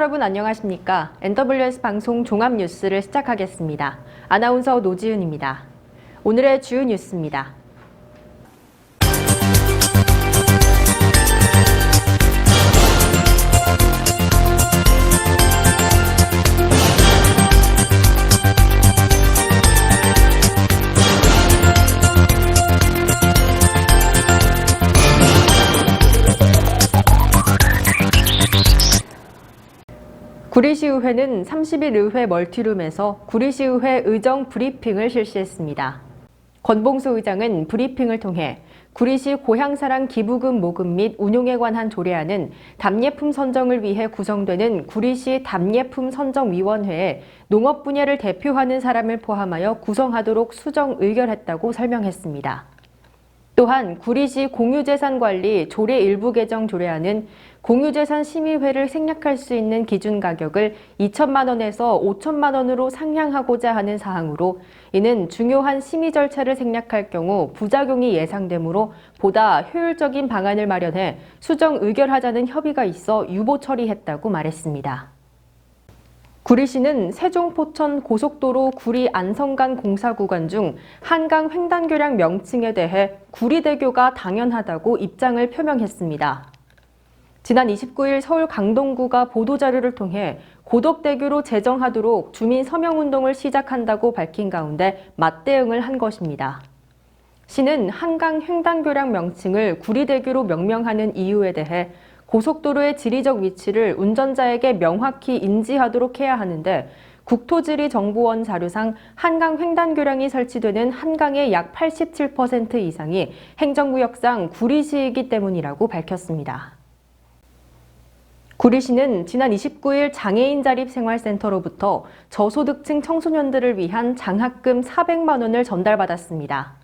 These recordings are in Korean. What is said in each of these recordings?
여러분 안녕하십니까? NWS 방송 종합뉴스를 시작하겠습니다. 아나운서 노지은입니다. 오늘의 주요 뉴스입니다. 구리시의회는 30일 의회 멀티룸에서 구리시의회 의정 브리핑을 실시했습니다. 권봉수 의장은 브리핑을 통해 구리시 고향사랑 기부금 모금 및 운용에 관한 조례안은 답례품 선정을 위해 구성되는 구리시 답례품 선정위원회에 농업 분야를 대표하는 사람을 포함하여 구성하도록 수정 의결했다고 설명했습니다. 또한 구리시 공유재산관리 조례 일부 개정 조례안은 공유재산 심의회를 생략할 수 있는 기준 가격을 2천만 원에서 5천만 원으로 상향하고자 하는 사항으로 이는 중요한 심의 절차를 생략할 경우 부작용이 예상되므로 보다 효율적인 방안을 마련해 수정 의결하자는 협의가 있어 유보 처리했다고 말했습니다. 구리시는 세종 포천 고속도로 구리 안성간 공사 구간 중 한강 횡단교량 명칭에 대해 구리대교가 당연하다고 입장을 표명했습니다. 지난 29일 서울 강동구가 보도자료를 통해 고덕대교로 제정하도록 주민 서명운동을 시작한다고 밝힌 가운데 맞대응을 한 것입니다. 시는 한강 횡단교량 명칭을 구리대교로 명명하는 이유에 대해 고속도로의 지리적 위치를 운전자에게 명확히 인지하도록 해야 하는데 국토지리정보원 자료상 한강 횡단교량이 설치되는 한강의 약 87% 이상이 행정구역상 구리시이기 때문이라고 밝혔습니다. 구리시는 지난 29일 장애인 자립생활센터로부터 저소득층 청소년들을 위한 장학금 400만 원을 전달받았습니다.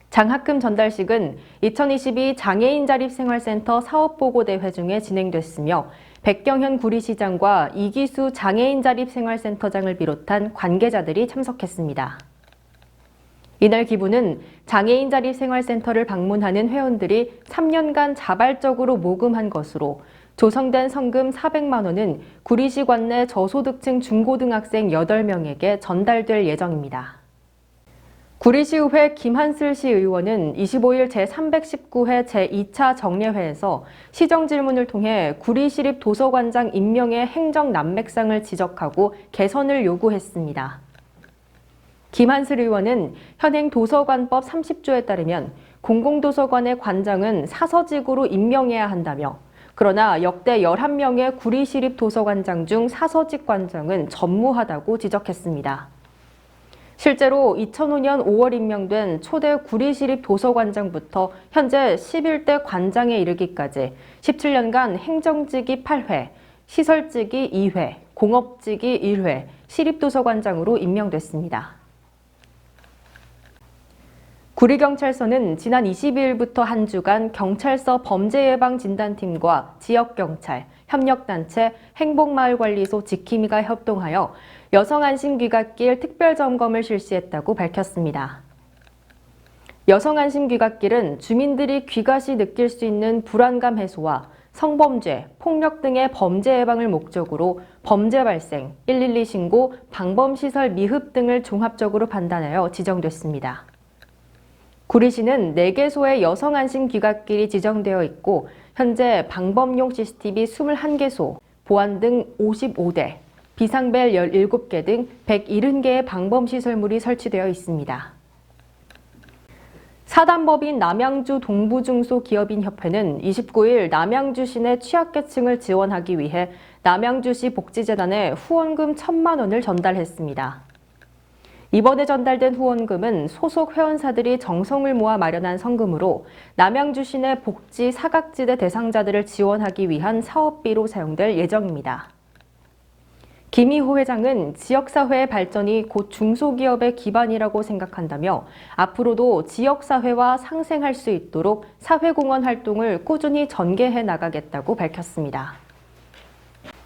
장학금 전달식은 2022 장애인 자립생활센터 사업보고대회 중에 진행됐으며 백경현 구리시장과 이기수 장애인 자립생활센터장을 비롯한 관계자들이 참석했습니다. 이날 기부는 장애인 자립생활센터를 방문하는 회원들이 3년간 자발적으로 모금한 것으로 조성된 성금 400만 원은 구리시 관내 저소득층 중고등학생 8명에게 전달될 예정입니다. 구리시의회 김한슬 시의원은 25일 제319회 제2차 정례회에서 시정질문을 통해 구리시립도서관장 임명의 행정난맥상을 지적하고 개선을 요구했습니다. 김한슬 의원은 현행 도서관법 30조에 따르면 공공도서관의 관장은 사서직으로 임명해야 한다며 그러나 역대 11명의 구리시립도서관장 중 사서직 관장은 전무하다고 지적했습니다. 실제로 2005년 5월 임명된 초대 구리시립도서관장부터 현재 11대 관장에 이르기까지 17년간 행정직이 8회, 시설직이 2회, 공업직이 1회, 시립도서관장으로 임명됐습니다. 구리경찰서는 지난 22일부터 한 주간 경찰서 범죄예방진단팀과 지역경찰, 협력단체, 행복마을관리소 지킴이가 협동하여 여성안심귀갓길 특별점검을 실시했다고 밝혔습니다. 여성안심귀갓길은 주민들이 귀갓이 느낄 수 있는 불안감 해소와 성범죄, 폭력 등의 범죄 예방을 목적으로 범죄 발생, 112 신고, 방범시설 미흡 등을 종합적으로 판단하여 지정됐습니다. 구리시는 4개소의 여성안심귀갓길이 지정되어 있고 현재 방범용 CCTV 21개소, 보안 등 55대, 비상벨 17개 등 170개의 방범시설물이 설치되어 있습니다. 사단법인 남양주 동부중소기업인협회는 29일 남양주시 내 취약계층을 지원하기 위해 남양주시 복지재단에 후원금 1,000만 원을 전달했습니다. 이번에 전달된 후원금은 소속 회원사들이 정성을 모아 마련한 성금으로 남양주시 내 복지 사각지대 대상자들을 지원하기 위한 사업비로 사용될 예정입니다. 김희호 회장은 지역사회의 발전이 곧 중소기업의 기반이라고 생각한다며 앞으로도 지역사회와 상생할 수 있도록 사회공헌 활동을 꾸준히 전개해 나가겠다고 밝혔습니다.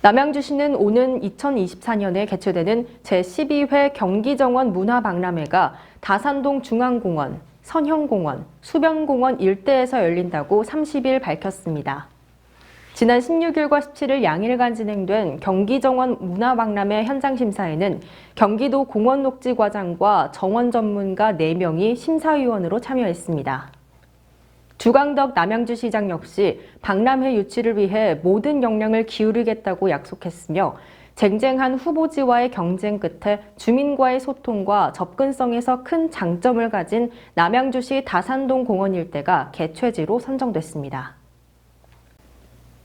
남양주시는 오는 2024년에 개최되는 제12회 경기정원 문화박람회가 다산동 중앙공원, 선형공원, 수변공원 일대에서 열린다고 30일 밝혔습니다. 지난 16일과 17일 양일간 진행된 경기정원 문화박람회 현장 심사에는 경기도 공원녹지과장과 정원 전문가 4명이 심사위원으로 참여했습니다. 주광덕 남양주시장 역시 박람회 유치를 위해 모든 역량을 기울이겠다고 약속했으며 쟁쟁한 후보지와의 경쟁 끝에 주민과의 소통과 접근성에서 큰 장점을 가진 남양주시 다산동 공원 일대가 개최지로 선정됐습니다.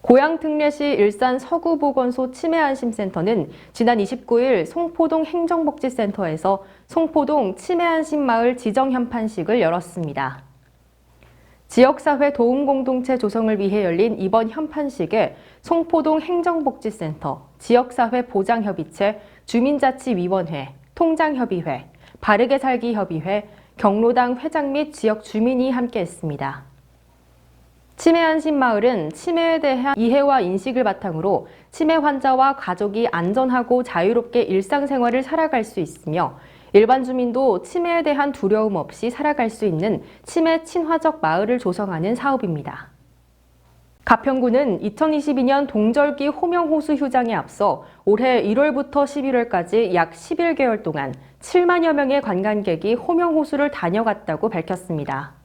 고양특례시 일산 서구보건소 치매안심센터는 지난 29일 송포동 행정복지센터에서 송포동 치매안심마을 지정현판식을 열었습니다. 지역사회 도움공동체 조성을 위해 열린 이번 현판식에 송포동 행정복지센터, 지역사회 보장협의체, 주민자치위원회, 통장협의회, 바르게살기협의회, 경로당 회장 및 지역 주민이 함께했습니다. 치매안심마을은 치매에 대한 이해와 인식을 바탕으로 치매 환자와 가족이 안전하고 자유롭게 일상생활을 살아갈 수 있으며 일반 주민도 치매에 대한 두려움 없이 살아갈 수 있는 치매 친화적 마을을 조성하는 사업입니다. 가평구는 2022년 동절기 호명호수 휴장에 앞서 올해 1월부터 11월까지 약 11개월 동안 7만여 명의 관광객이 호명호수를 다녀갔다고 밝혔습니다.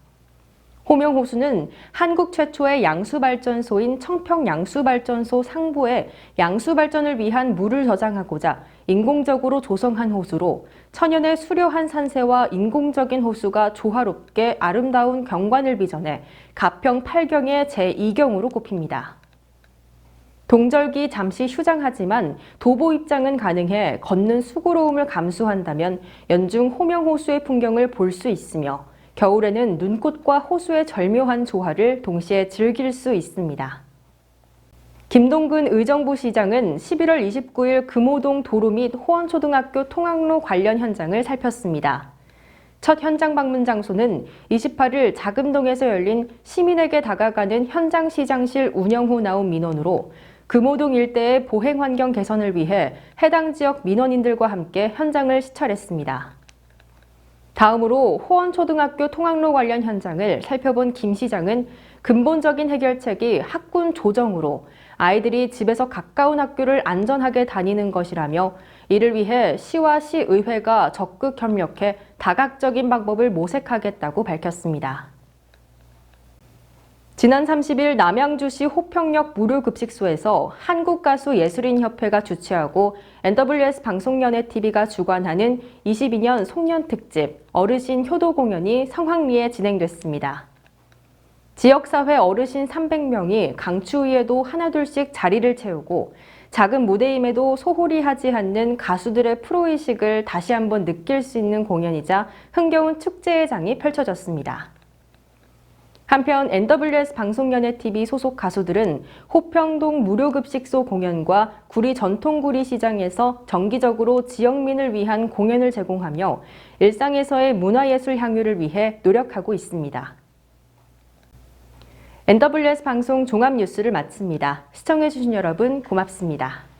호명호수는 한국 최초의 양수발전소인 청평양수발전소 상부에 양수발전을 위한 물을 저장하고자 인공적으로 조성한 호수로 천연의 수려한 산세와 인공적인 호수가 조화롭게 아름다운 경관을 빚어내 가평 8경의 제2경으로 꼽힙니다. 동절기 잠시 휴장하지만 도보 입장은 가능해 걷는 수고로움을 감수한다면 연중 호명호수의 풍경을 볼 수 있으며 겨울에는 눈꽃과 호수의 절묘한 조화를 동시에 즐길 수 있습니다. 김동근 의정부시장은 11월 29일 금호동 도로 및 호원초등학교 통학로 관련 현장을 살폈습니다. 첫 현장 방문 장소는 28일 자금동에서 열린 시민에게 다가가는 현장시장실 운영 후 나온 민원으로 금호동 일대의 보행환경 개선을 위해 해당 지역 민원인들과 함께 현장을 시찰했습니다. 다음으로 호원초등학교 통학로 관련 현장을 살펴본 김 시장은 근본적인 해결책이 학군 조정으로 아이들이 집에서 가까운 학교를 안전하게 다니는 것이라며 이를 위해 시와 시의회가 적극 협력해 다각적인 방법을 모색하겠다고 밝혔습니다. 지난 30일 남양주시 호평역 무료급식소에서 한국가수예술인협회가 주최하고 NWS 방송연예TV가 주관하는 22년 송년특집 어르신 효도 공연이 성황리에 진행됐습니다. 지역사회 어르신 300명이 강추위에도 하나둘씩 자리를 채우고 작은 무대임에도 소홀히 하지 않는 가수들의 프로의식을 다시 한번 느낄 수 있는 공연이자 흥겨운 축제의 장이 펼쳐졌습니다. 한편 NWS 방송연예TV 소속 가수들은 호평동 무료급식소 공연과 구리 전통구리 시장에서 정기적으로 지역민을 위한 공연을 제공하며 일상에서의 문화예술 향유를 위해 노력하고 있습니다. NWS 방송 종합뉴스를 마칩니다. 시청해주신 여러분 고맙습니다.